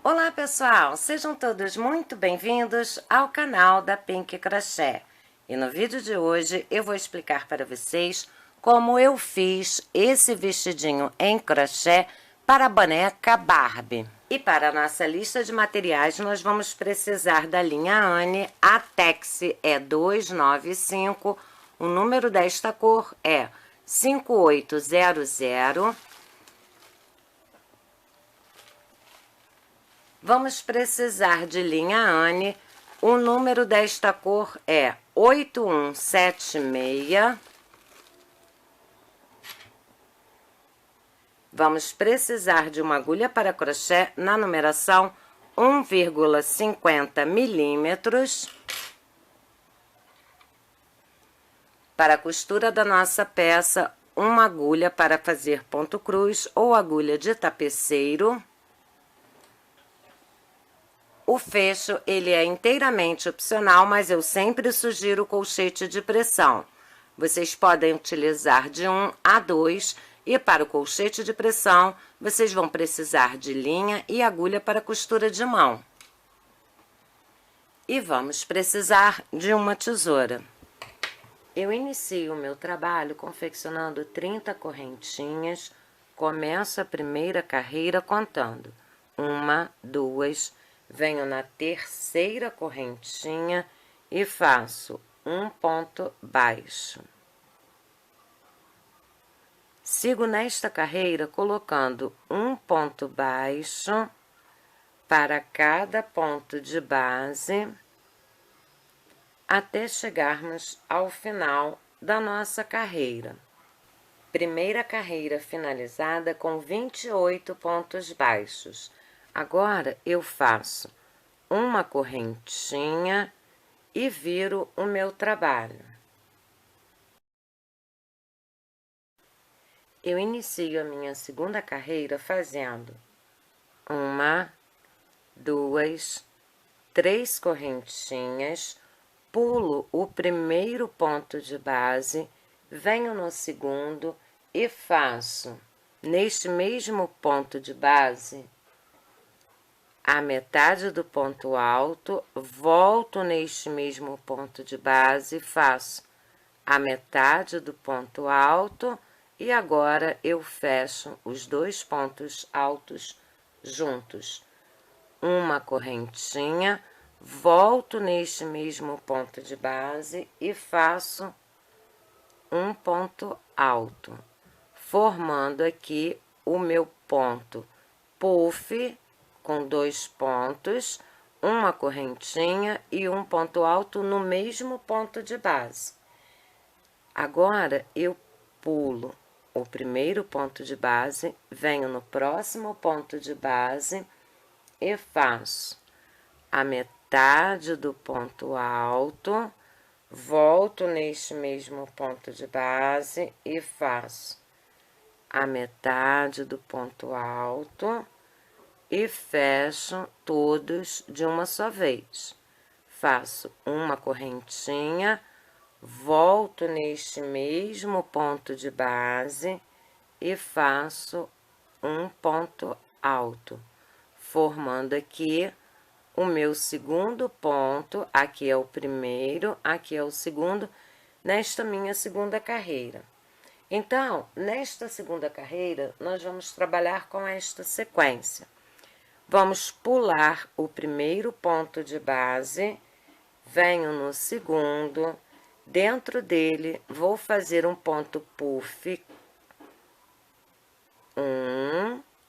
Olá pessoal, sejam todos muito bem-vindos ao canal da Pink Crochê. E no vídeo de hoje eu vou explicar para vocês como eu fiz esse vestidinho em crochê para a boneca Barbie. E para a nossa lista de materiais nós vamos precisar da linha Anne, a Tex é 295, o número desta cor é 5800. Vamos precisar de linha Anne, o número desta cor é 8176. Vamos precisar de uma agulha para crochê na numeração 1,50 milímetros. Para a costura da nossa peça, uma agulha para fazer ponto cruz ou agulha de tapeceiro. O fecho, ele é inteiramente opcional, mas eu sempre sugiro colchete de pressão. Vocês podem utilizar de 1 a 2 e para o colchete de pressão, vocês vão precisar de linha e agulha para costura de mão. E vamos precisar de uma tesoura. Eu inicio o meu trabalho confeccionando 30 correntinhas, começo a primeira carreira contando 1, 2, venho na terceira correntinha e faço um ponto baixo. Sigo nesta carreira colocando um ponto baixo para cada ponto de base, até chegarmos ao final da nossa carreira. Primeira carreira finalizada com 28 pontos baixos. Agora, eu faço uma correntinha e viro o meu trabalho. Eu inicio a minha segunda carreira fazendo 1, 2, 3 correntinhas, pulo o primeiro ponto de base, venho no segundo e faço, neste mesmo ponto de base, a metade do ponto alto, volto neste mesmo ponto de base, faço a metade do ponto alto e agora eu fecho os dois pontos altos juntos. Uma correntinha, volto neste mesmo ponto de base e faço um ponto alto, formando aqui o meu ponto puff, com 2 pontos, uma correntinha e um ponto alto no mesmo ponto de base. Agora, eu pulo o primeiro ponto de base, venho no próximo ponto de base e faço a metade do ponto alto, volto neste mesmo ponto de base e faço a metade do ponto alto, e fecho todos de uma só vez. Faço uma correntinha, volto neste mesmo ponto de base e faço um ponto alto, formando aqui o meu segundo ponto. Aqui é o primeiro, aqui é o segundo, nesta minha segunda carreira. Então, nesta segunda carreira, nós vamos trabalhar com esta sequência. Vamos pular o primeiro ponto de base, venho no segundo, dentro dele vou fazer um ponto puff,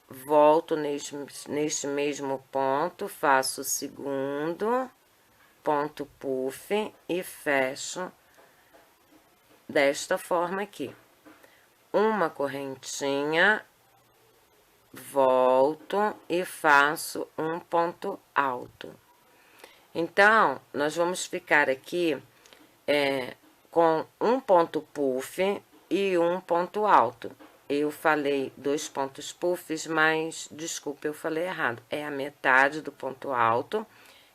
volto neste mesmo ponto, faço o segundo ponto puff e fecho desta forma aqui. Uma correntinha, volto e faço um ponto alto. Então, nós vamos ficar aqui com um ponto puff e um ponto alto. Eu falei 2 pontos puffs, mas, desculpa, eu falei errado. É a metade do ponto alto,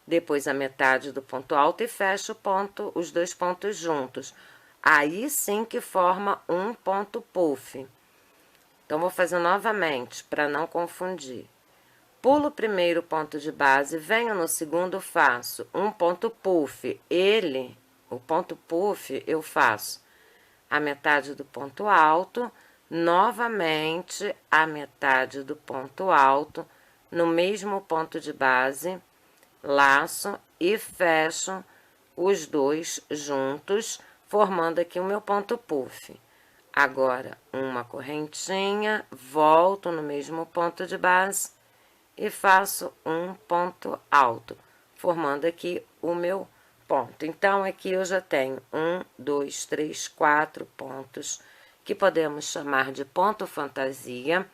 depois a metade do ponto alto e fecho o ponto, os 2 pontos juntos. Aí sim que forma um ponto puff. Então, vou fazer novamente, para não confundir. pulo o primeiro ponto de base, venho no segundo, faço um ponto puff. O ponto puff, eu faço a metade do ponto alto, novamente a metade do ponto alto, no mesmo ponto de base, laço e fecho os dois juntos, formando aqui o meu ponto puff. Agora, uma correntinha, volto no mesmo ponto de base e faço um ponto alto, formando aqui o meu ponto. Então, aqui eu já tenho 1, 2, 3, 4 pontos, que podemos chamar de ponto fantasia,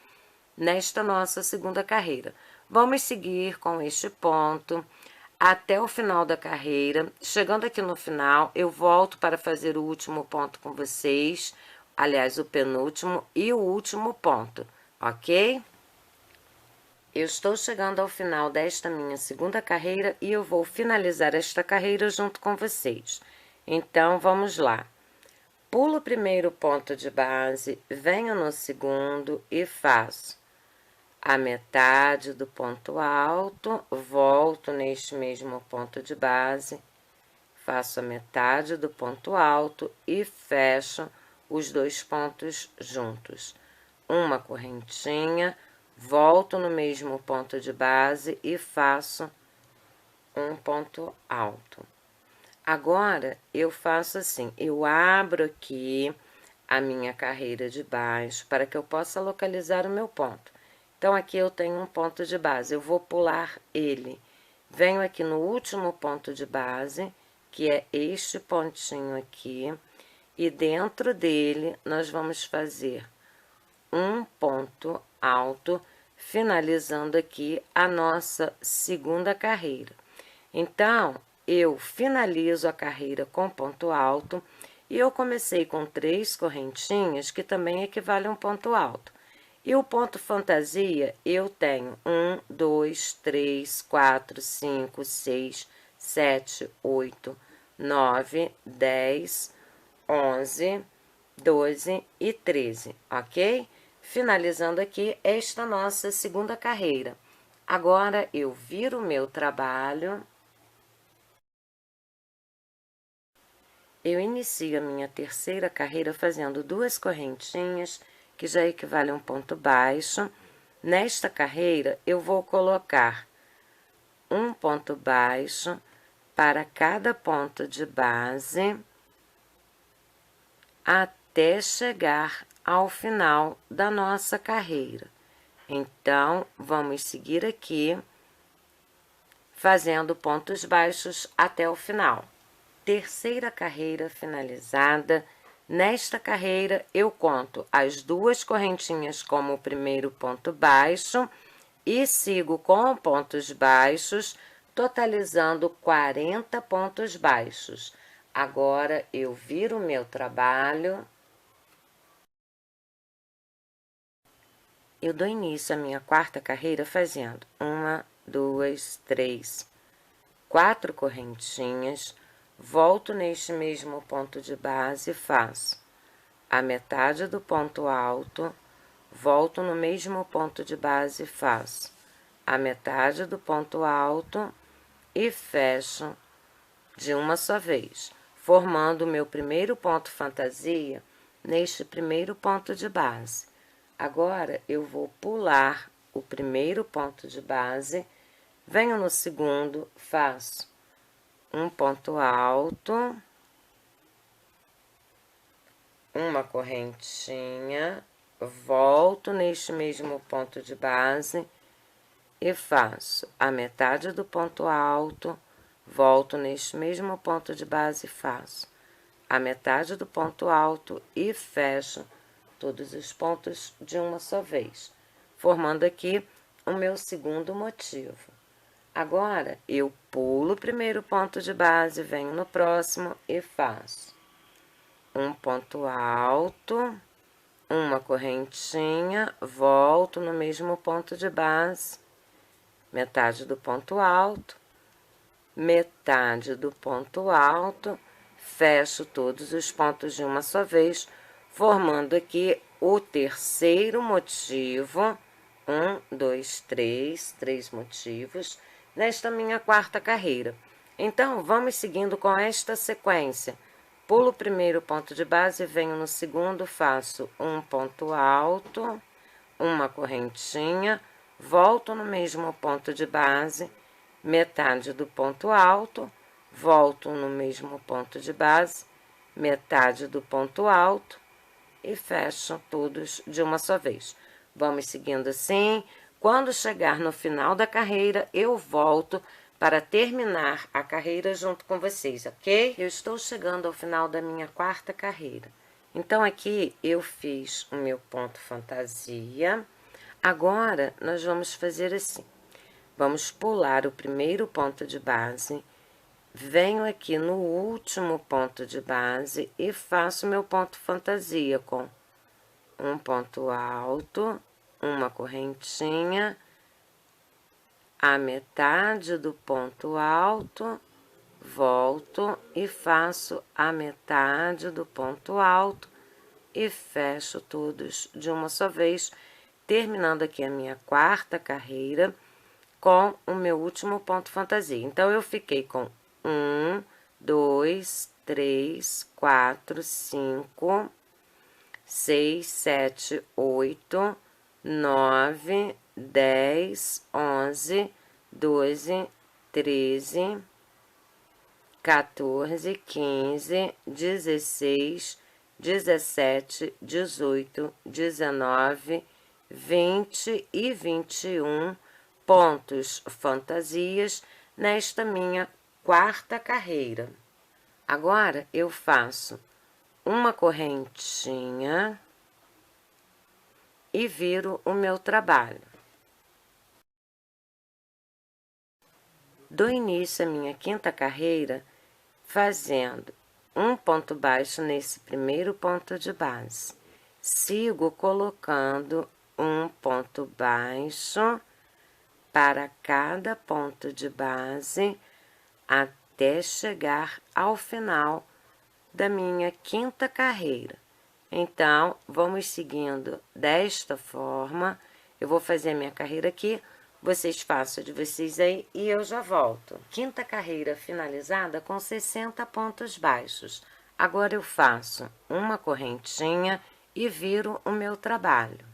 nesta nossa segunda carreira. Vamos seguir com este ponto até o final da carreira. Chegando aqui no final, eu volto para fazer o último ponto com vocês, aliás, o penúltimo e o último ponto, ok? Eu estou chegando ao final desta minha segunda carreira e eu vou finalizar esta carreira junto com vocês. Então, vamos lá. Pulo o primeiro ponto de base, venho no segundo e faço a metade do ponto alto, volto neste mesmo ponto de base, faço a metade do ponto alto e fecho os dois pontos juntos. Uma correntinha, volto no mesmo ponto de base e faço um ponto alto. Agora, eu faço assim, eu abro aqui a minha carreira de baixo para que eu possa localizar o meu ponto. Então, aqui eu tenho um ponto de base, eu vou pular ele. Venho aqui no último ponto de base, que é este pontinho aqui, e dentro dele nós vamos fazer um ponto alto, finalizando aqui a nossa segunda carreira. Então, eu finalizo a carreira com ponto alto e eu comecei com 3 correntinhas, que também equivale a um ponto alto. E o ponto fantasia, eu tenho 1, 2, 3, 4, 5, 6, 7, 8, 9, 10, 11, 12 e 13, ok? Finalizando aqui esta nossa segunda carreira. Agora, eu viro o meu trabalho. Eu inicio a minha terceira carreira fazendo 2 correntinhas, que já equivale a um ponto baixo. Nesta carreira, eu vou colocar um ponto baixo para cada ponto de base, até chegar ao final da nossa carreira. Então, vamos seguir aqui, fazendo pontos baixos até o final. Terceira carreira finalizada. Nesta carreira, eu conto as 2 correntinhas como o primeiro ponto baixo e sigo com pontos baixos, totalizando 40 pontos baixos. Agora, eu viro o meu trabalho. Eu dou início à minha quarta carreira fazendo 1, 2, 3, 4 correntinhas, volto neste mesmo ponto de base e faço a metade do ponto alto, volto no mesmo ponto de base e faço a metade do ponto alto e fecho de uma só vez, formando o meu primeiro ponto fantasia neste primeiro ponto de base. Agora, eu vou pular o primeiro ponto de base, venho no segundo, faço um ponto alto, uma correntinha, volto neste mesmo ponto de base e faço a metade do ponto alto, volto neste mesmo ponto de base e faço a metade do ponto alto e fecho todos os pontos de uma só vez, formando aqui o meu segundo motivo. Agora, eu pulo o primeiro ponto de base, venho no próximo e faço um ponto alto, uma correntinha, volto no mesmo ponto de base, metade do ponto alto, metade do ponto alto, fecho todos os pontos de uma só vez, formando aqui o terceiro motivo Um, dois, três motivos nesta minha quarta carreira. Então, vamos seguindo com esta sequência. Pulo o primeiro ponto de base, venho no segundo, faço um ponto alto, uma correntinha, volto no mesmo ponto de base, metade do ponto alto, volto no mesmo ponto de base, metade do ponto alto e fecho todos de uma só vez. Vamos seguindo assim. Quando chegar no final da carreira, eu volto para terminar a carreira junto com vocês, ok? Eu estou chegando ao final da minha quarta carreira. Então, aqui eu fiz o meu ponto fantasia. Agora, nós vamos fazer assim. Vamos pular o primeiro ponto de base, venho aqui no último ponto de base e faço meu ponto fantasia com um ponto alto, uma correntinha, a metade do ponto alto, volto e faço a metade do ponto alto e fecho todos de uma só vez, terminando aqui a minha quarta carreira com o meu último ponto fantasia. Então, eu fiquei com 1, 2, 3, 4, 5, 6, 7, 8, 9, 10, 11, 12, 13, 14, 15, 16, 17, 18, 19, 20 e 21 pontos fantasias nesta minha quarta carreira. Agora, eu faço uma correntinha e viro o meu trabalho. Dou início à minha quinta carreira fazendo um ponto baixo nesse primeiro ponto de base. Sigo colocando um ponto baixo para cada ponto de base até chegar ao final da minha quinta carreira. Então, vamos seguindo desta forma. Eu vou fazer a minha carreira aqui, vocês façam de vocês aí e eu já volto. Quinta carreira finalizada com 60 pontos baixos. Agora eu faço uma correntinha e viro o meu trabalho.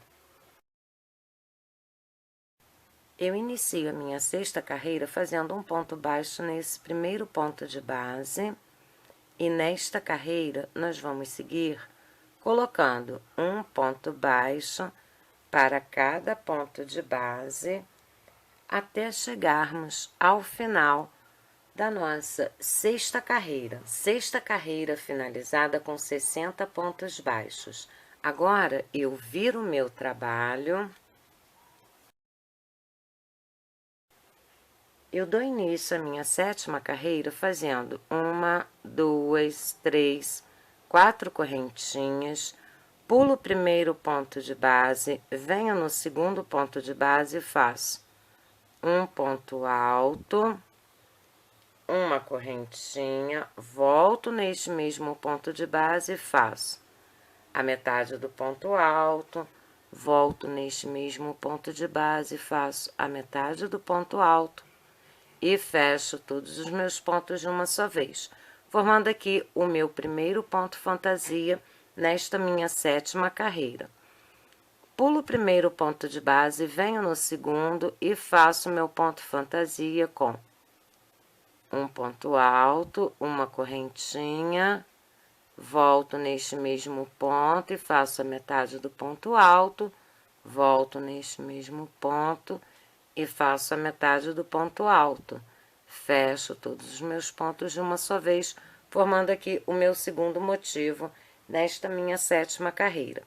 Eu inicio a minha sexta carreira fazendo um ponto baixo nesse primeiro ponto de base. E nesta carreira, nós vamos seguir colocando um ponto baixo para cada ponto de base, até chegarmos ao final da nossa sexta carreira. Sexta carreira finalizada com 60 pontos baixos. Agora, eu viro o meu trabalho. Eu dou início à minha sétima carreira fazendo 1, 2, 3, 4 correntinhas, pulo o primeiro ponto de base, venho no segundo ponto de base e faço um ponto alto, uma correntinha, volto neste mesmo ponto de base e faço a metade do ponto alto, volto neste mesmo ponto de base e faço a metade do ponto alto, e fecho todos os meus pontos de uma só vez, formando aqui o meu primeiro ponto fantasia nesta minha sétima carreira. Pulo o primeiro ponto de base, venho no segundo e faço meu ponto fantasia com um ponto alto, uma correntinha, volto neste mesmo ponto e faço a metade do ponto alto, volto neste mesmo ponto e faço a metade do ponto alto. Fecho todos os meus pontos de uma só vez, formando aqui o meu segundo motivo nesta minha sétima carreira.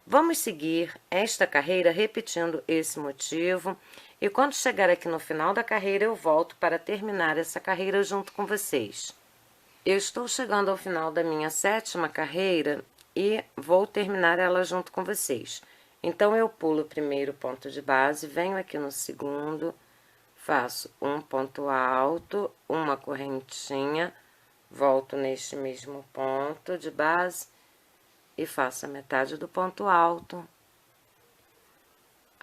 Vamos seguir esta carreira repetindo esse motivo, e quando chegar aqui no final da carreira, eu volto para terminar essa carreira junto com vocês. Eu estou chegando ao final da minha sétima carreira e vou terminar ela junto com vocês. Então, eu pulo o primeiro ponto de base, venho aqui no segundo, faço um ponto alto, uma correntinha, volto neste mesmo ponto de base e faço a metade do ponto alto,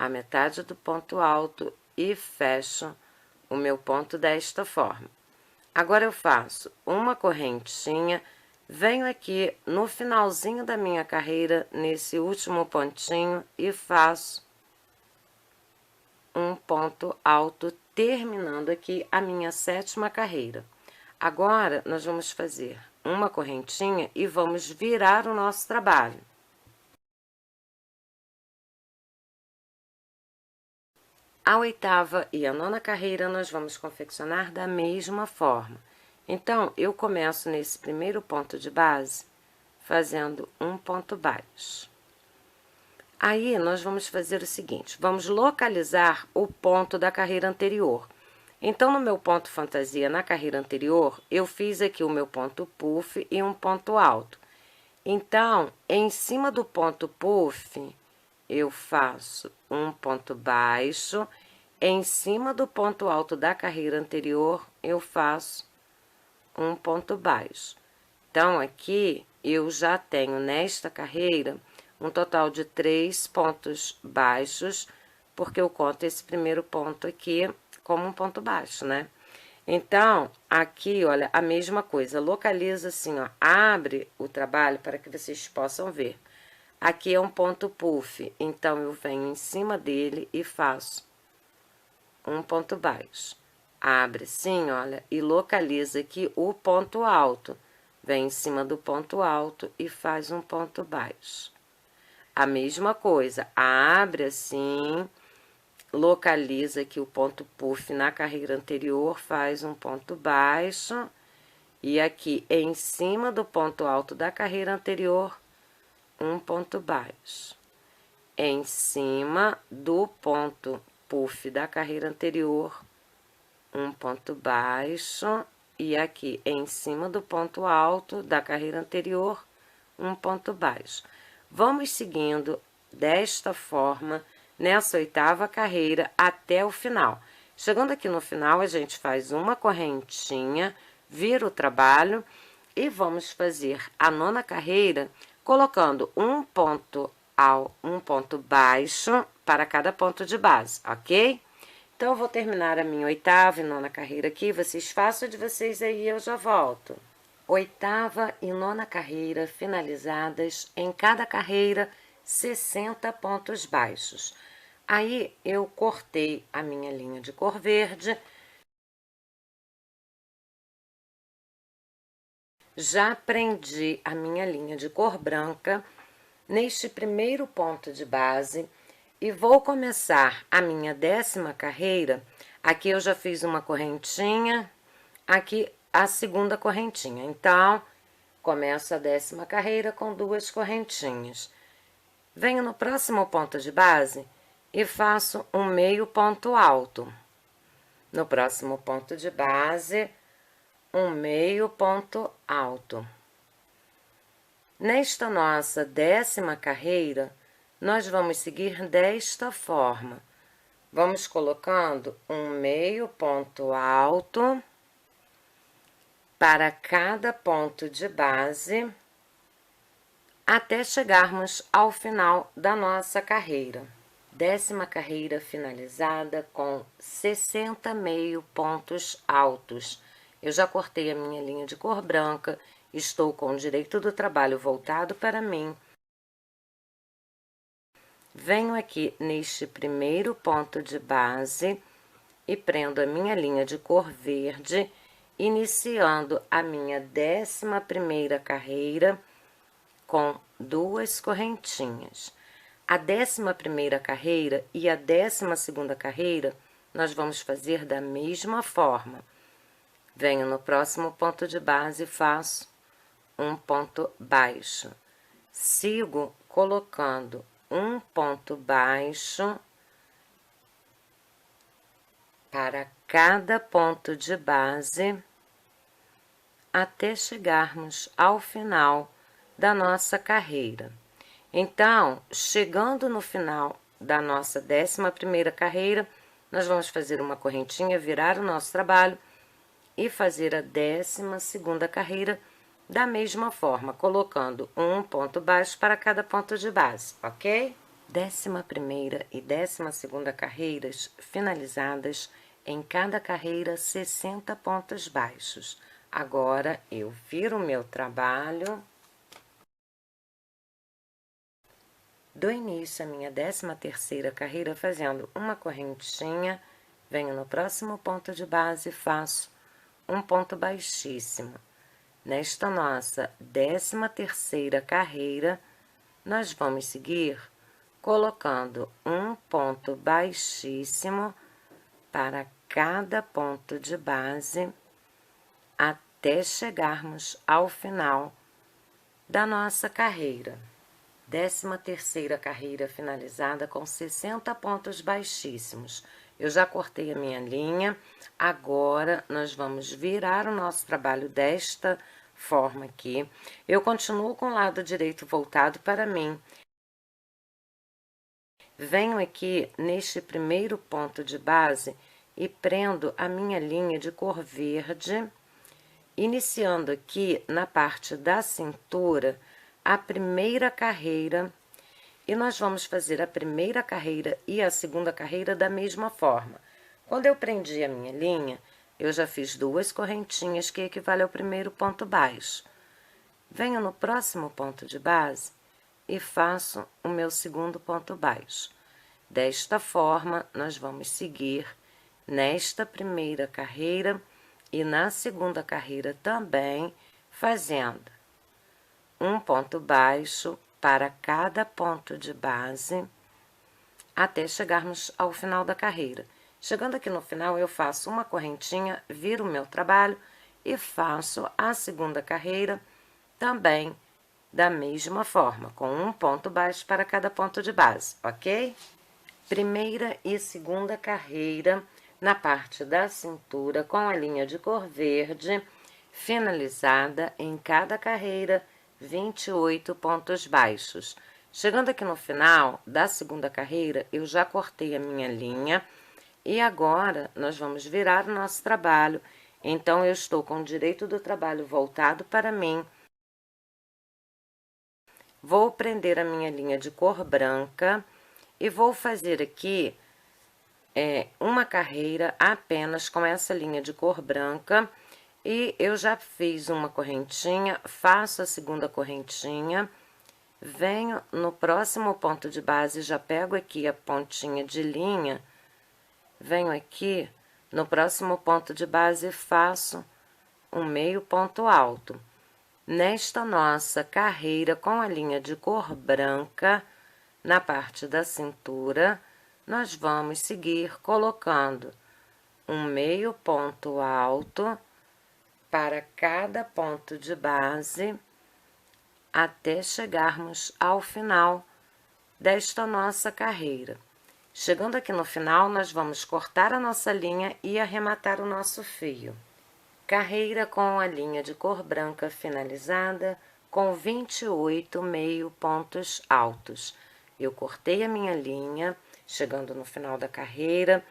a metade do ponto alto e fecho o meu ponto desta forma. Agora eu faço uma correntinha, venho aqui no finalzinho da minha carreira, nesse último pontinho, e faço um ponto alto, terminando aqui a minha 7ª carreira. Agora, nós vamos fazer uma correntinha e vamos virar o nosso trabalho. A 8ª e a 9ª carreira, nós vamos confeccionar da mesma forma. Então, eu começo nesse primeiro ponto de base, fazendo um ponto baixo. Aí, nós vamos fazer o seguinte, vamos localizar o ponto da carreira anterior. Então, no meu ponto fantasia na carreira anterior, eu fiz aqui o meu ponto puff e um ponto alto. Então, em cima do ponto puff, eu faço um ponto baixo, em cima do ponto alto da carreira anterior, eu faço um ponto baixo. Então, aqui, eu já tenho nesta carreira um total de 3 pontos baixos, porque eu conto esse primeiro ponto aqui como um ponto baixo, né? Então, aqui, olha, a mesma coisa, localiza assim, ó, abre o trabalho para que vocês possam ver. Aqui é um ponto puff, então eu venho em cima dele e faço um ponto baixo. Abre assim, olha, e localiza aqui o ponto alto. Vem em cima do ponto alto e faz um ponto baixo. A mesma coisa, abre assim, localiza aqui o ponto puff na carreira anterior, faz um ponto baixo. E aqui em cima do ponto alto da carreira anterior, um ponto baixo. Em cima do ponto puff da carreira anterior, um ponto baixo. E aqui em cima do ponto alto da carreira anterior, um ponto baixo. Vamos seguindo desta forma nessa 8ª carreira até o final. Chegando aqui no final, a gente faz uma correntinha, vira o trabalho e vamos fazer a 9ª carreira colocando um ponto baixo para cada ponto de base, ok? Então, eu vou terminar a minha 8ª e 9ª carreira aqui, vocês façam de vocês aí, eu já volto. 8ª e 9ª carreira finalizadas, em cada carreira 60 pontos baixos. Aí, eu cortei a minha linha de cor verde. Já prendi a minha linha de cor branca neste primeiro ponto de base e vou começar a minha 10ª carreira. Aqui eu já fiz uma correntinha, aqui a 2ª correntinha. Então, começo a 10ª carreira com 2 correntinhas. Venho no próximo ponto de base e faço um meio ponto alto. No próximo ponto de base, um meio ponto alto. Nesta nossa 10ª carreira, nós vamos seguir desta forma. Vamos colocando um meio ponto alto para cada ponto de base, até chegarmos ao final da nossa carreira. 10ª carreira finalizada com 60 meio pontos altos. Eu já cortei a minha linha de cor branca, estou com o direito do trabalho voltado para mim. Venho aqui neste primeiro ponto de base e prendo a minha linha de cor verde, iniciando a minha 11ª carreira com 2 correntinhas. A 11ª carreira e a 12ª carreira, nós vamos fazer da mesma forma. Venho no próximo ponto de base e faço um ponto baixo. Sigo colocando um ponto baixo para cada ponto de base, até chegarmos ao final da nossa carreira. Então, chegando no final da nossa 11ª carreira, nós vamos fazer uma correntinha, virar o nosso trabalho e fazer a 12ª carreira da mesma forma, colocando um ponto baixo para cada ponto de base, ok? 11ª e 12ª carreiras finalizadas, em cada carreira 60 pontos baixos. Agora, eu viro o meu trabalho, dou início à minha 13ª carreira fazendo uma correntinha, venho no próximo ponto de base e faço um ponto baixíssimo. Nesta nossa 13ª carreira, nós vamos seguir colocando um ponto baixíssimo para cada ponto de base, até chegarmos ao final da nossa carreira. 13ª carreira finalizada com 60 pontos baixíssimos. Eu já cortei a minha linha, agora nós vamos virar o nosso trabalho desta forma aqui. Eu continuo com o lado direito voltado para mim. Venho aqui neste primeiro ponto de base e prendo a minha linha de cor verde, iniciando aqui na parte da cintura a primeira carreira, e nós vamos fazer a primeira carreira e a segunda carreira da mesma forma. Quando eu prendi a minha linha, eu já fiz 2 correntinhas, que equivale ao primeiro ponto baixo. Venho no próximo ponto de base e faço o meu segundo ponto baixo. Desta forma, nós vamos seguir nesta primeira carreira e na segunda carreira também, fazendo um ponto baixo para cada ponto de base, até chegarmos ao final da carreira. Chegando aqui no final, eu faço uma correntinha, viro o meu trabalho e faço a segunda carreira também da mesma forma, com um ponto baixo para cada ponto de base, ok? Primeira e segunda carreira na parte da cintura com a linha de cor verde, finalizada em cada carreira 28 pontos baixos. Chegando aqui no final da segunda carreira, eu já cortei a minha linha e agora nós vamos virar o nosso trabalho. Então, eu estou com o direito do trabalho voltado para mim. Vou prender a minha linha de cor branca e vou fazer aqui uma carreira apenas com essa linha de cor branca. E eu já fiz uma correntinha, faço a segunda correntinha, venho no próximo ponto de base, já pego aqui a pontinha de linha, venho aqui no próximo ponto de base e faço um meio ponto alto. Nesta nossa carreira com a linha de cor branca, na parte da cintura, nós vamos seguir colocando um meio ponto alto para cada ponto de base, até chegarmos ao final desta nossa carreira. Chegando aqui no final, nós vamos cortar a nossa linha e arrematar o nosso fio. Carreira com a linha de cor branca finalizada, com 28 meio pontos altos. Eu cortei a minha linha, chegando no final da carreira.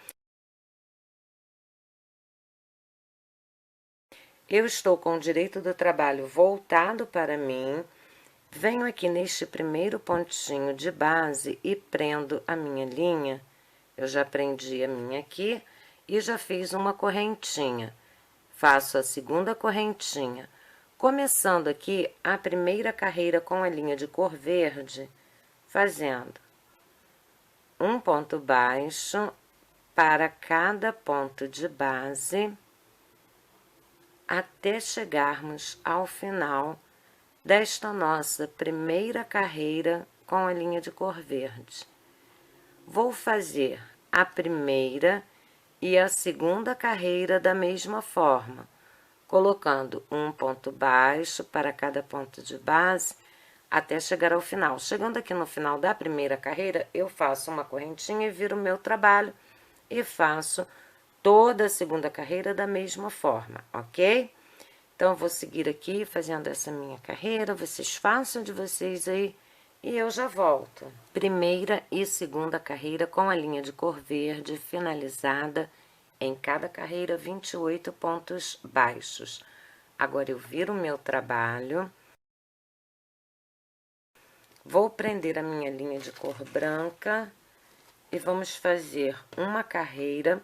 Eu estou com o direito do trabalho voltado para mim, venho aqui neste primeiro pontinho de base e prendo a minha linha. Eu já prendi a minha aqui e já fiz uma correntinha. Faço a segunda correntinha, começando aqui a primeira carreira com a linha de cor verde, fazendo um ponto baixo para cada ponto de base, até chegarmos ao final desta nossa primeira carreira com a linha de cor verde. Vou fazer a primeira e a segunda carreira da mesma forma, colocando um ponto baixo para cada ponto de base, até chegar ao final. Chegando aqui no final da primeira carreira, eu faço uma correntinha e viro o meu trabalho e faço toda a segunda carreira da mesma forma, ok? Então, eu vou seguir aqui fazendo essa minha carreira, vocês façam de vocês aí e eu já volto. Primeira e segunda carreira com a linha de cor verde finalizada, em cada carreira 28 pontos baixos. Agora, eu viro o meu trabalho, Vou prender a minha linha de cor branca e vamos fazer uma carreira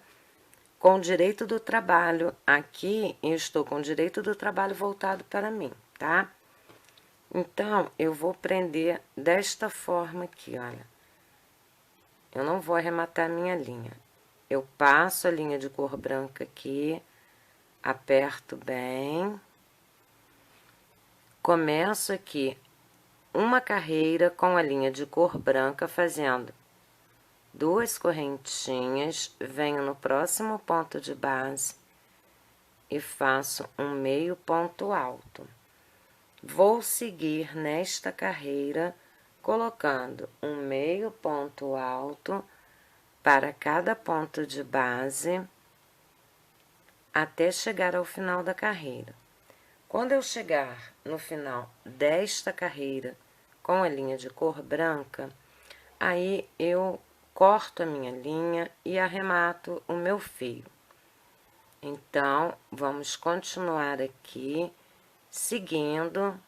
com direito do trabalho. Aqui eu estou com direito do trabalho voltado para mim, tá? Então, eu vou prender desta forma aqui, olha. Eu não vou arrematar a minha linha. Eu passo a linha de cor branca aqui, aperto bem. Começo aqui uma carreira com a linha de cor branca, fazendo 2 correntinhas, venho no próximo ponto de base e faço um meio ponto alto. Vou seguir nesta carreira, colocando um meio ponto alto para cada ponto de base, até chegar ao final da carreira. Quando eu chegar no final desta carreira, com a linha de cor branca, aí eu corto a minha linha e arremato o meu fio. Então, vamos continuar aqui, seguindo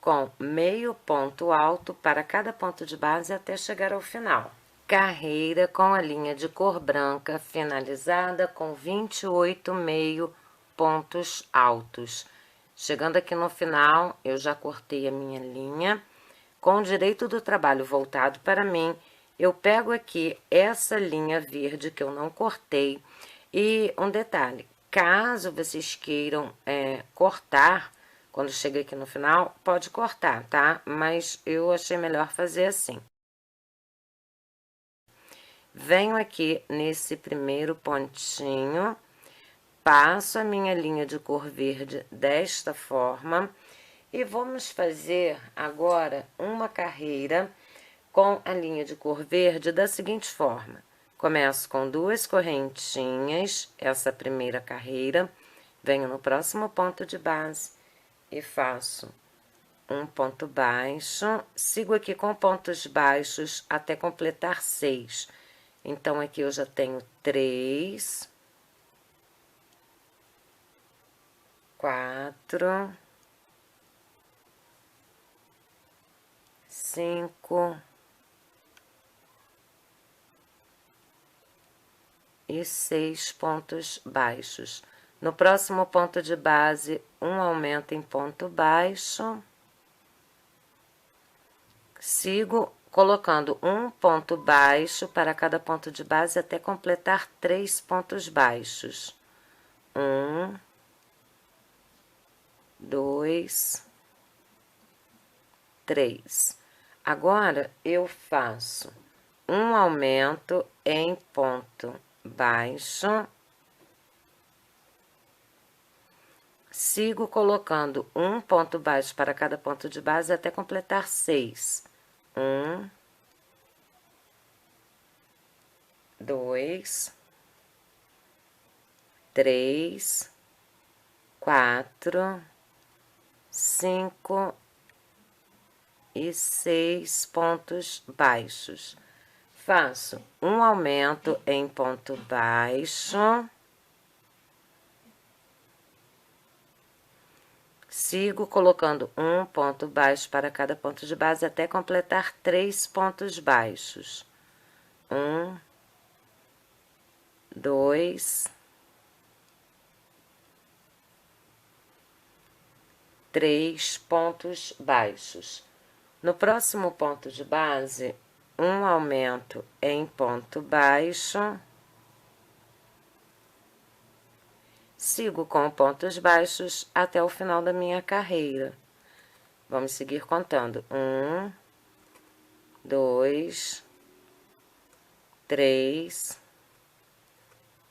com meio ponto alto para cada ponto de base até chegar ao final. Carreira com a linha de cor branca finalizada com 28 meio pontos altos. Chegando aqui no final, eu já cortei a minha linha. Com o direito do trabalho voltado para mim, eu pego aqui essa linha verde que eu não cortei. E um detalhe, caso vocês queiram cortar, quando chega aqui no final, pode cortar, tá? Mas eu achei melhor fazer assim. Venho aqui nesse primeiro pontinho, passo a minha linha de cor verde desta forma e vamos fazer agora uma carreira com a linha de cor verde da seguinte forma. Começo com 2 correntinhas, essa primeira carreira, venho no próximo ponto de base e faço um ponto baixo, sigo aqui com pontos baixos até completar 6. Então, aqui eu já tenho 3, 4, 5 e 6 pontos baixos. No próximo ponto de base, um aumento em ponto baixo. Sigo colocando um ponto baixo para cada ponto de base até completar 3 pontos baixos. 1, 2, 3. Agora, eu faço um aumento em ponto baixo. Sigo colocando um ponto baixo para cada ponto de base até completar 6. 1, 2, 3, 4, 5 e 6 pontos baixos. Faço um aumento em ponto baixo. Sigo colocando um ponto baixo para cada ponto de base até completar 3 pontos baixos. 1, 2, 3 pontos baixos. No próximo ponto de base, um aumento em ponto baixo. Sigo com pontos baixos até o final da minha carreira. Vamos seguir contando. 1, 2, 3,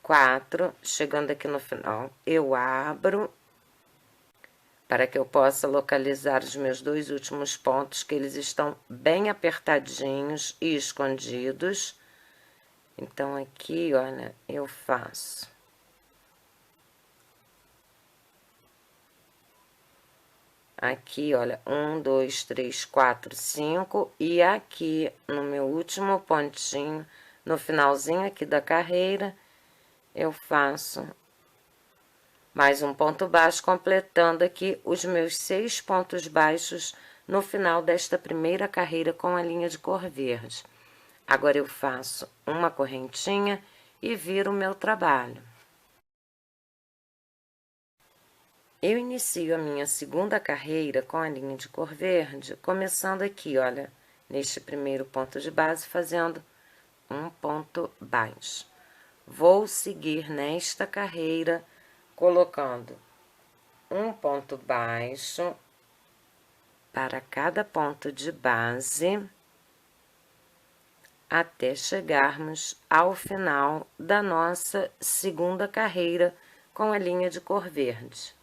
4. Chegando aqui no final, eu abro para que eu possa localizar os meus 2 últimos pontos, que eles estão bem apertadinhos e escondidos. Então, aqui, olha, eu faço aqui, olha, 1, 2, 3, 4, 5, e aqui no meu último pontinho, no finalzinho aqui da carreira, eu faço mais um ponto baixo, completando aqui os meus 6 pontos baixos no final desta primeira carreira com a linha de cor verde. Agora eu faço uma correntinha e viro o meu trabalho. Eu inicio a minha segunda carreira com a linha de cor verde, começando aqui, olha, neste primeiro ponto de base, fazendo um ponto baixo. Vou seguir nesta carreira, colocando um ponto baixo para cada ponto de base, até chegarmos ao final da nossa segunda carreira com a linha de cor verde.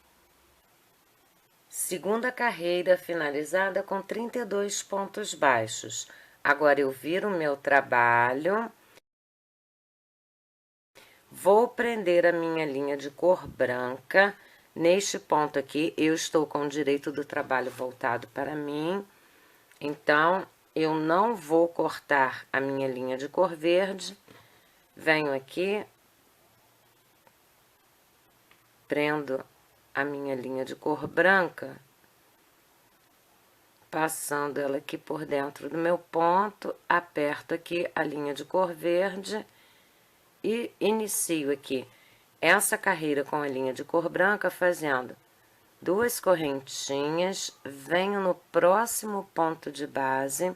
Segunda carreira finalizada com 32 pontos baixos. Agora eu viro o meu trabalho, vou prender a minha linha de cor branca. Neste ponto aqui, eu estou com o direito do trabalho voltado para mim, então eu não vou cortar a minha linha de cor verde. Venho aqui, prendo a minha linha de cor branca, passando ela aqui por dentro do meu ponto, aperto aqui a linha de cor verde e inicio aqui essa carreira com a linha de cor branca, fazendo duas correntinhas, venho no próximo ponto de base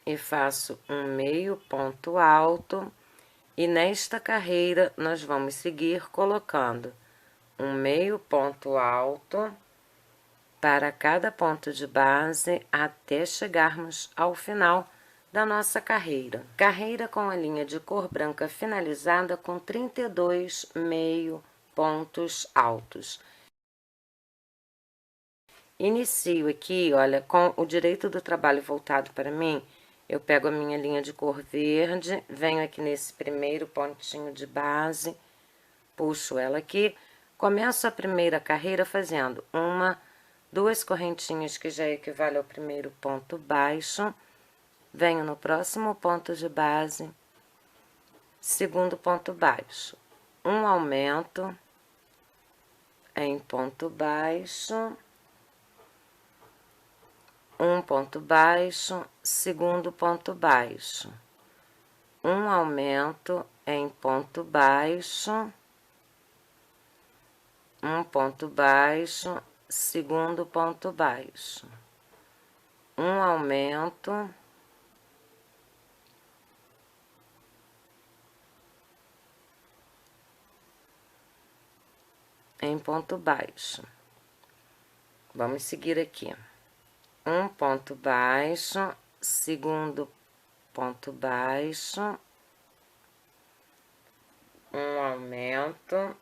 e faço um meio ponto alto, e nesta carreira nós vamos seguir colocando um meio ponto alto para cada ponto de base até chegarmos ao final da nossa carreira. Carreira com a linha de cor branca finalizada com 32 meio pontos altos. Inicio aqui, olha, com o direito do trabalho voltado para mim, eu pego a minha linha de cor verde, venho aqui nesse primeiro pontinho de base, puxo ela aqui, começo a primeira carreira fazendo duas correntinhas, que já equivale ao primeiro ponto baixo, venho no próximo ponto de base, segundo ponto baixo, um aumento em ponto baixo, um ponto baixo, segundo ponto baixo, um aumento em ponto baixo, um ponto baixo, segundo ponto baixo, um aumento em ponto baixo. Vamos seguir aqui. Um ponto baixo, segundo ponto baixo, um aumento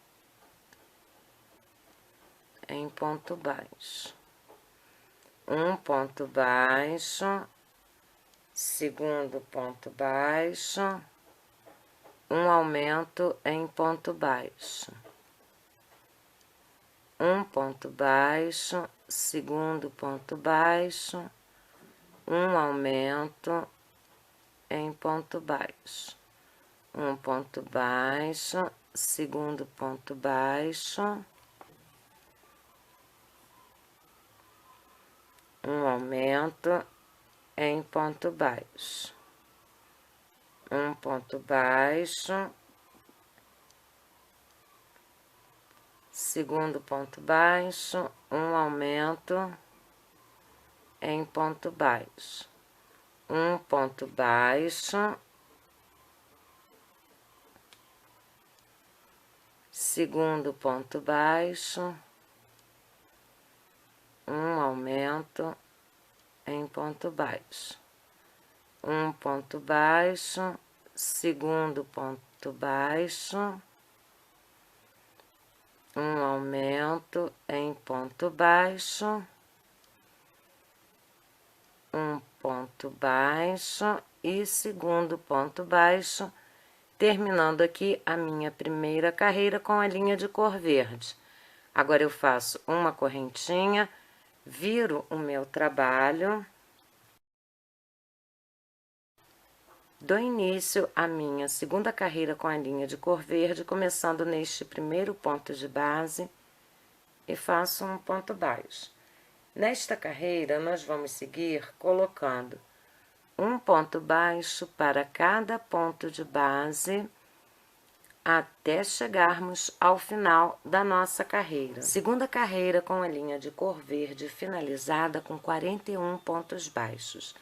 em ponto baixo, um ponto baixo, segundo ponto baixo, um aumento em ponto baixo, um ponto baixo, segundo ponto baixo, um aumento em ponto baixo, um ponto baixo, segundo ponto baixo, um aumento em ponto baixo, um ponto baixo, segundo ponto baixo, um aumento em ponto baixo, um ponto baixo, segundo ponto baixo, um aumento em ponto baixo, um ponto baixo, segundo ponto baixo, um aumento em ponto baixo, um ponto baixo e segundo ponto baixo, terminando aqui a minha primeira carreira com a linha de cor verde. Agora eu faço uma correntinha, viro o meu trabalho, dou início à minha segunda carreira com a linha de cor verde, começando neste primeiro ponto de base, e faço um ponto baixo. Nesta carreira, nós vamos seguir colocando um ponto baixo para cada ponto de base até chegarmos ao final da nossa carreira. Segunda carreira com a linha de cor verde finalizada com 41 pontos baixos.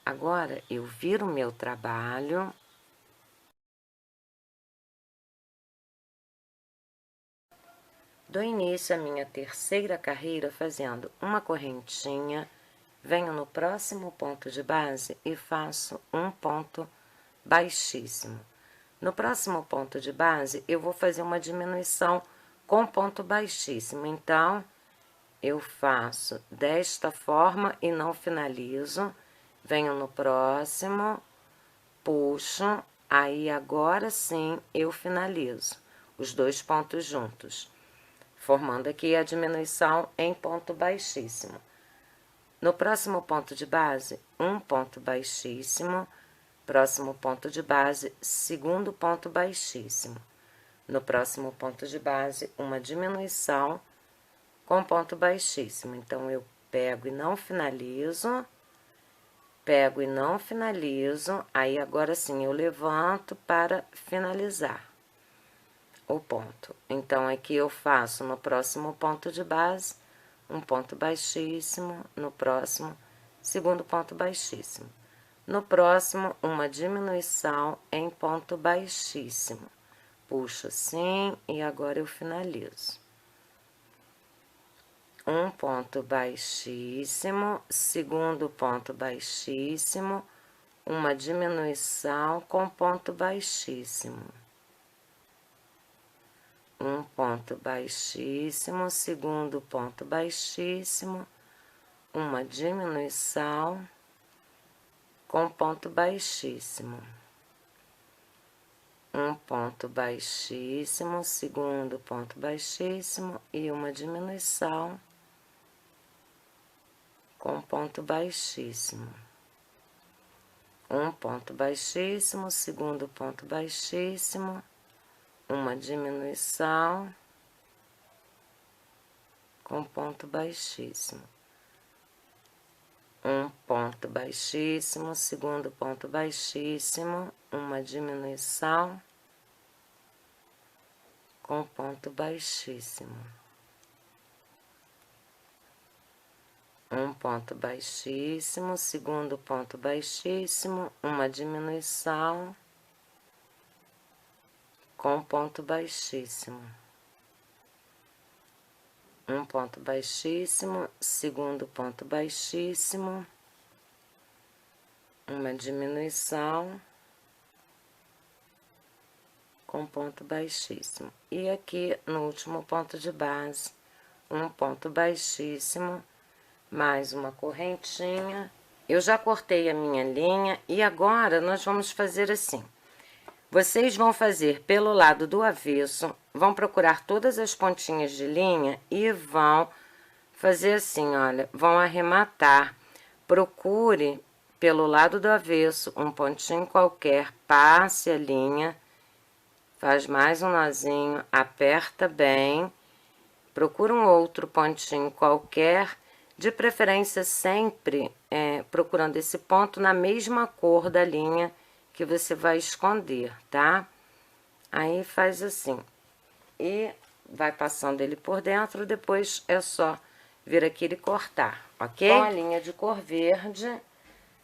Agora, eu viro o meu trabalho. Dou início à minha terceira carreira fazendo uma correntinha, venho no próximo ponto de base e faço um ponto baixíssimo. No próximo ponto de base, eu vou fazer uma diminuição com ponto baixíssimo. Então, eu faço desta forma e não finalizo. Venho no próximo, puxo, aí agora sim eu finalizo os dois pontos juntos, formando aqui a diminuição em ponto baixíssimo. No próximo ponto de base, um ponto baixíssimo. Próximo ponto de base, segundo ponto baixíssimo. No próximo ponto de base, uma diminuição com ponto baixíssimo. Então, eu pego e não finalizo, pego e não finalizo, aí agora sim eu levanto para finalizar o ponto. Então, aqui eu faço no próximo ponto de base, um ponto baixíssimo, no próximo, segundo ponto baixíssimo. No próximo, uma diminuição em ponto baixíssimo. Puxo assim e agora eu finalizo. Um ponto baixíssimo, segundo ponto baixíssimo, uma diminuição com ponto baixíssimo. Um ponto baixíssimo, segundo ponto baixíssimo, uma diminuição com ponto baixíssimo. Um ponto baixíssimo, segundo ponto baixíssimo e uma diminuição com ponto baixíssimo. Um ponto baixíssimo, segundo ponto baixíssimo, uma diminuição com ponto baixíssimo. Um ponto baixíssimo, segundo ponto baixíssimo, uma diminuição com ponto baixíssimo. Um ponto baixíssimo, segundo ponto baixíssimo, uma diminuição com ponto baixíssimo. Um ponto baixíssimo, segundo ponto baixíssimo, uma diminuição com ponto baixíssimo. E aqui no último ponto de base, um ponto baixíssimo, mais uma correntinha. Eu já cortei a minha linha e agora nós vamos fazer assim. Vocês vão fazer pelo lado do avesso, vão procurar todas as pontinhas de linha e vão fazer assim, olha, vão arrematar. Procure pelo lado do avesso um pontinho qualquer, passe a linha, faz mais um nozinho, aperta bem, procura um outro pontinho qualquer, de preferência sempre procurando esse ponto na mesma cor da linha que você vai esconder, tá? Aí faz assim, e vai passando ele por dentro, depois é só vir aqui e cortar, ok? Com a linha de cor verde,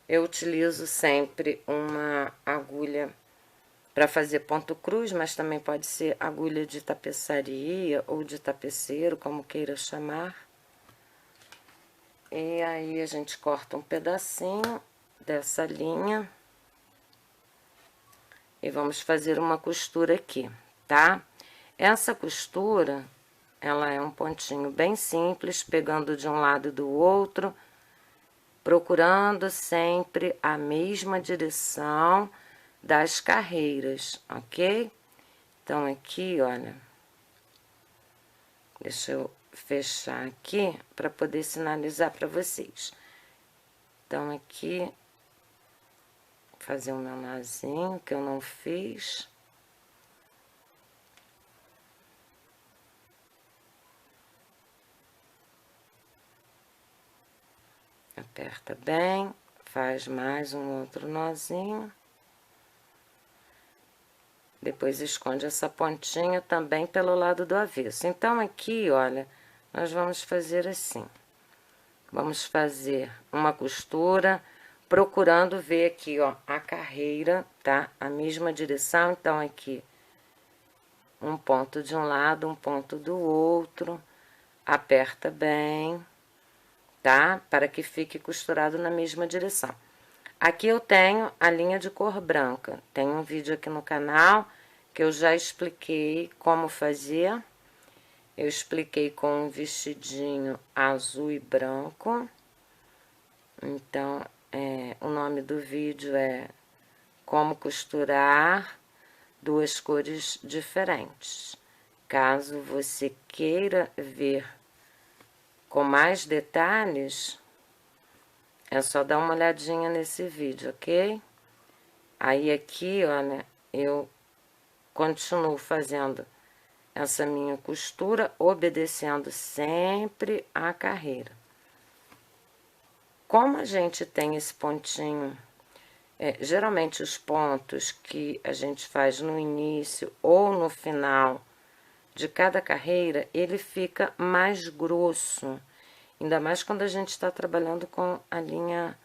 eu utilizo sempre uma agulha para fazer ponto cruz, mas também pode ser agulha de tapeçaria ou de tapeceiro, como queira chamar. E aí, a gente corta um pedacinho dessa linha. E vamos fazer uma costura aqui, tá? Essa costura, ela é um pontinho bem simples, pegando de um lado e do outro, procurando sempre a mesma direção das carreiras, ok? Então, aqui, olha, deixa eu fechar aqui para poder sinalizar para vocês. Então, aqui, fazer um meu nozinho que eu não fiz. Aperta bem, faz mais um outro nozinho. Depois esconde essa pontinha também pelo lado do avesso. Então, aqui, olha, nós vamos fazer assim. Vamos fazer uma costura, procurando ver aqui, ó, a carreira, tá? A mesma direção, então, aqui, um ponto de um lado, um ponto do outro. Aperta bem, tá? Para que fique costurado na mesma direção. Aqui eu tenho a linha de cor branca. Tem um vídeo aqui no canal que eu já expliquei como fazer. Eu expliquei com um vestidinho azul e branco. Então, o nome do vídeo é Como Costurar Duas Cores Diferentes. Caso você queira ver com mais detalhes, é só dar uma olhadinha nesse vídeo, ok? Aí aqui, olha, eu continuo fazendo essa minha costura, obedecendo sempre a carreira. Como a gente tem esse pontinho, geralmente os pontos que a gente faz no início ou no final de cada carreira, ele fica mais grosso. Ainda mais quando a gente está trabalhando com a linha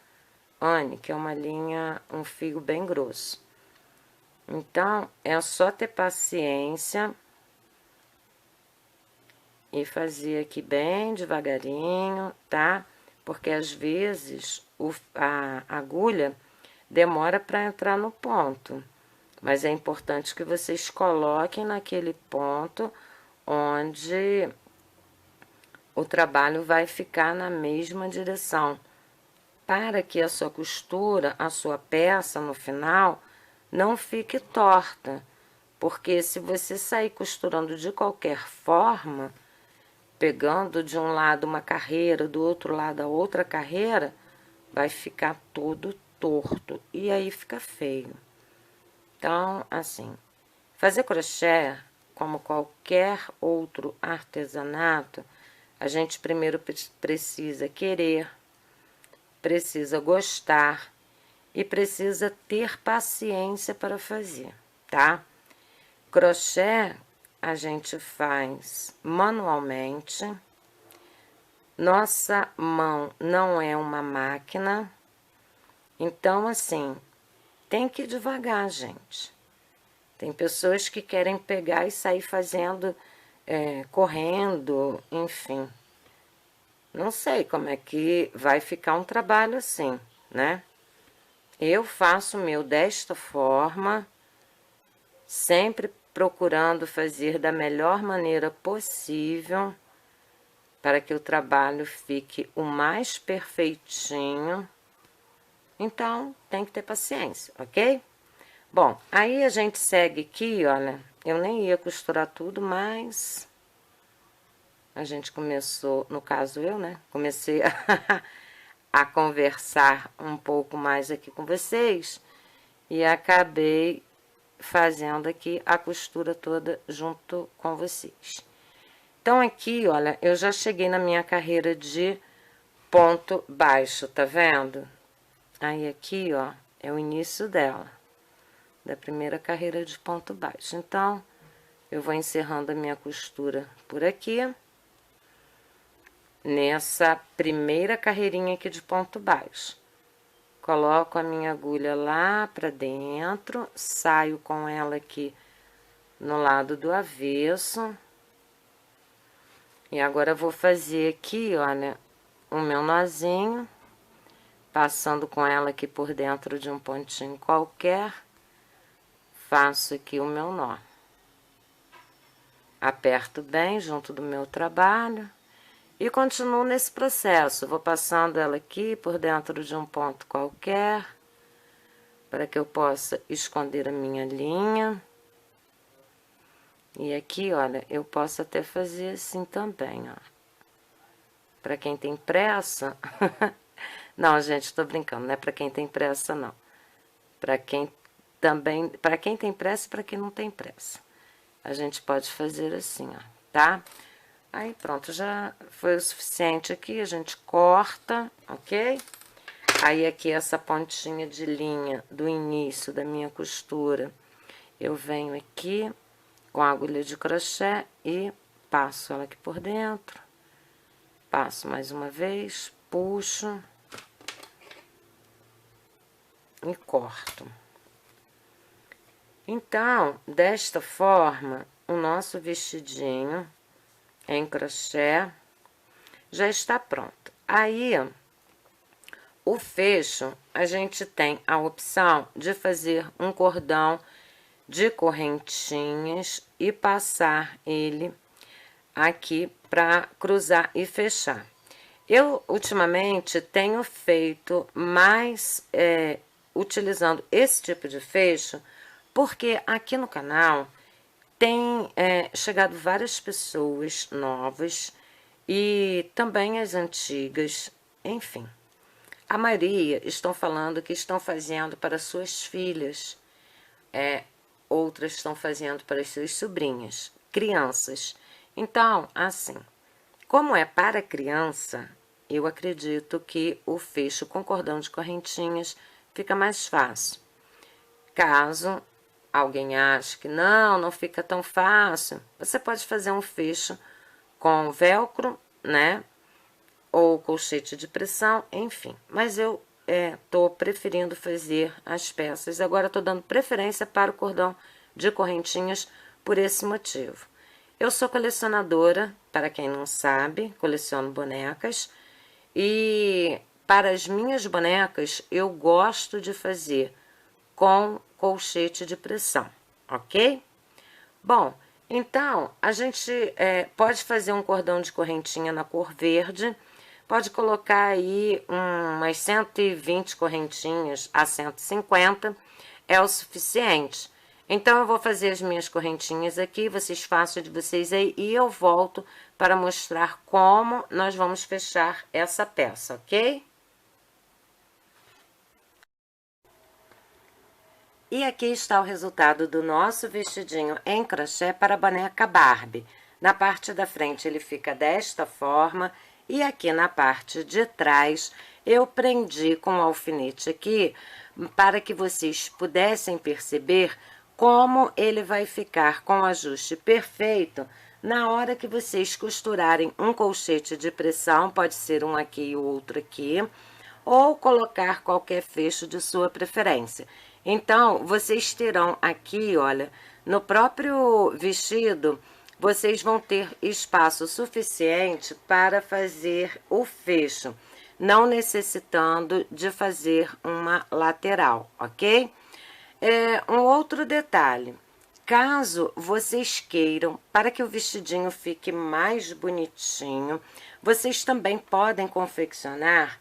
Anne, que é uma linha, um fio bem grosso. Então, é só ter paciência e fazer aqui bem devagarinho, tá? Porque às vezes a agulha demora para entrar no ponto. Mas é importante que vocês coloquem naquele ponto onde o trabalho vai ficar na mesma direção, para que a sua costura, a sua peça no final, não fique torta. Porque se você sair costurando de qualquer forma, pegando de um lado uma carreira, do outro lado a outra carreira, vai ficar todo torto e aí fica feio. Então, assim, fazer crochê, como qualquer outro artesanato, a gente primeiro precisa querer, precisa gostar e precisa ter paciência para fazer, tá? Crochê a gente faz manualmente. Nossa mão não é uma máquina. Então, assim, tem que ir devagar, gente. Tem pessoas que querem pegar e sair fazendo, correndo, enfim. Não sei como é que vai ficar um trabalho assim, né? Eu faço o meu desta forma, sempre procurando fazer da melhor maneira possível, para que o trabalho fique o mais perfeitinho. Então, tem que ter paciência, ok? Bom, aí a gente segue aqui, olha, eu nem ia costurar tudo, mas a gente começou, no caso eu, né, comecei a conversar um pouco mais aqui com vocês e acabei fazendo aqui a costura toda junto com vocês. Então, aqui, olha, eu já cheguei na minha carreira de ponto baixo, tá vendo? Aí, aqui, ó, é o início dela, da primeira carreira de ponto baixo. Então, eu vou encerrando a minha costura por aqui, nessa primeira carreirinha aqui de ponto baixo. Coloco a minha agulha lá pra dentro, saio com ela aqui no lado do avesso. E agora eu vou fazer aqui, olha, o meu nozinho, passando com ela aqui por dentro de um pontinho qualquer. Faço aqui o meu nó. Aperto bem junto do meu trabalho e continuo nesse processo. Vou passando ela aqui por dentro de um ponto qualquer, para que eu possa esconder a minha linha. E aqui, olha, eu posso até fazer assim também, ó. Pra quem tem pressa... Não, gente, tô brincando, não é pra quem tem pressa, não. Pra quem também... Pra quem tem pressa e pra quem não tem pressa. A gente pode fazer assim, ó, tá? Aí pronto, já foi o suficiente aqui, a gente corta, ok? Aí aqui essa pontinha de linha do início da minha costura, eu venho aqui com a agulha de crochê e passo ela aqui por dentro. Passo mais uma vez, puxo e corto. Então, desta forma, o nosso vestidinho em crochê já está pronto. Aí, o fecho, a gente tem a opção de fazer um cordão de correntinhas e passar ele aqui para cruzar e fechar. Eu, ultimamente, tenho feito mais utilizando esse tipo de fecho, porque aqui no canal tem chegado várias pessoas novas e também as antigas, enfim. A maioria estão falando que estão fazendo para suas filhas, outras estão fazendo para as suas sobrinhas, crianças. Então, assim, como é para criança, eu acredito que o fecho com cordão de correntinhas fica mais fácil. Caso alguém ache que não fica tão fácil, você pode fazer um fecho com velcro, né? Ou colchete de pressão, enfim. Mas eu tô preferindo fazer as peças. Agora tô dando preferência para o cordão de correntinhas por esse motivo. Eu sou colecionadora, para quem não sabe, coleciono bonecas. E para as minhas bonecas, eu gosto de fazer com colchete de pressão, ok? Bom, então, a gente pode fazer um cordão de correntinha na cor verde, pode colocar aí umas 120 correntinhas a 150, é o suficiente. Então, eu vou fazer as minhas correntinhas aqui, vocês façam de vocês aí, e eu volto para mostrar como nós vamos fechar essa peça, ok? E aqui está o resultado do nosso vestidinho em crochê para a boneca Barbie. Na parte da frente ele fica desta forma e aqui na parte de trás eu prendi com um alfinete aqui para que vocês pudessem perceber como ele vai ficar com o ajuste perfeito na hora que vocês costurarem um colchete de pressão, pode ser um aqui e o outro aqui, ou colocar qualquer fecho de sua preferência. Então, vocês terão aqui, olha, no próprio vestido, vocês vão ter espaço suficiente para fazer o fecho, não necessitando de fazer uma lateral, ok? Um outro detalhe, caso vocês queiram, para que o vestidinho fique mais bonitinho, vocês também podem confeccionar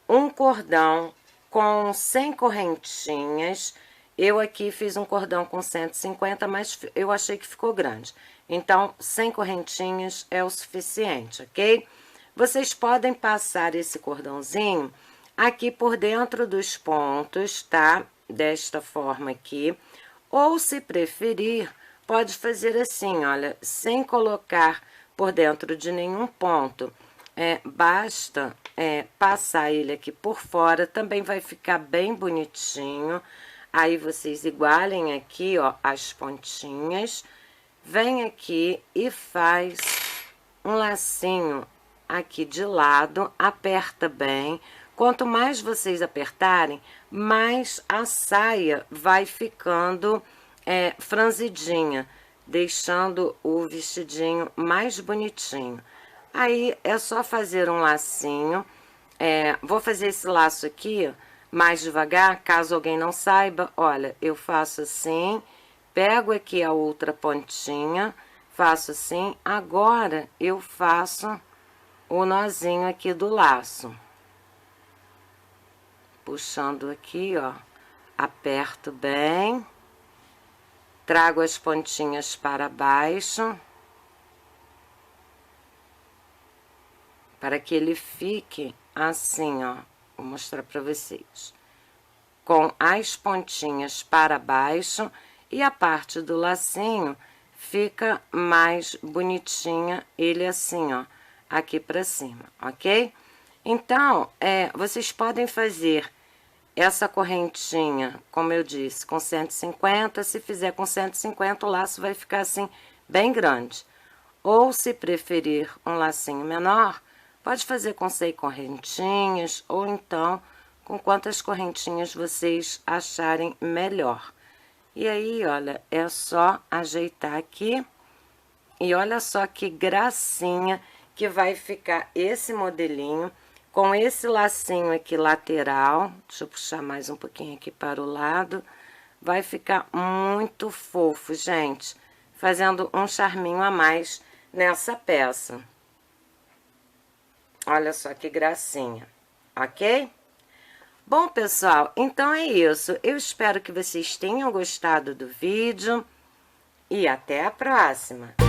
um cordão com 100 correntinhas. Eu aqui fiz um cordão com 150, mas eu achei que ficou grande. Então, 100 correntinhas é o suficiente, ok? Vocês podem passar esse cordãozinho aqui por dentro dos pontos, tá? Desta forma aqui. Ou, se preferir, pode fazer assim, olha, sem colocar por dentro de nenhum ponto. Basta passar ele aqui por fora, também vai ficar bem bonitinho. Aí, vocês igualem aqui, ó, as pontinhas. Vem aqui e faz um lacinho aqui de lado, aperta bem. Quanto mais vocês apertarem, mais a saia vai ficando franzidinha, deixando o vestidinho mais bonitinho. Aí, é só fazer um lacinho. Vou fazer esse laço aqui mais devagar, caso alguém não saiba. Olha, eu faço assim, pego aqui a outra pontinha, faço assim. Agora, eu faço o nozinho aqui do laço. Puxando aqui, ó, aperto bem. Trago as pontinhas para baixo. Para que ele fique assim, ó. Vou mostrar para vocês. Com as pontinhas para baixo e a parte do lacinho fica mais bonitinha ele assim, ó, aqui pra cima, ok? Então, vocês podem fazer essa correntinha, como eu disse, com 150, se fizer com 150, o laço vai ficar assim, bem grande. Ou, se preferir um lacinho menor, pode fazer com 6 correntinhas, ou então, com quantas correntinhas vocês acharem melhor. E aí, olha, é só ajeitar aqui, e olha só que gracinha que vai ficar esse modelinho, com esse lacinho aqui lateral. Deixa eu puxar mais um pouquinho aqui para o lado. Vai ficar muito fofo, gente, fazendo um charminho a mais nessa peça. Olha só que gracinha, ok? Bom, pessoal, então é isso. Eu espero que vocês tenham gostado do vídeo e até a próxima.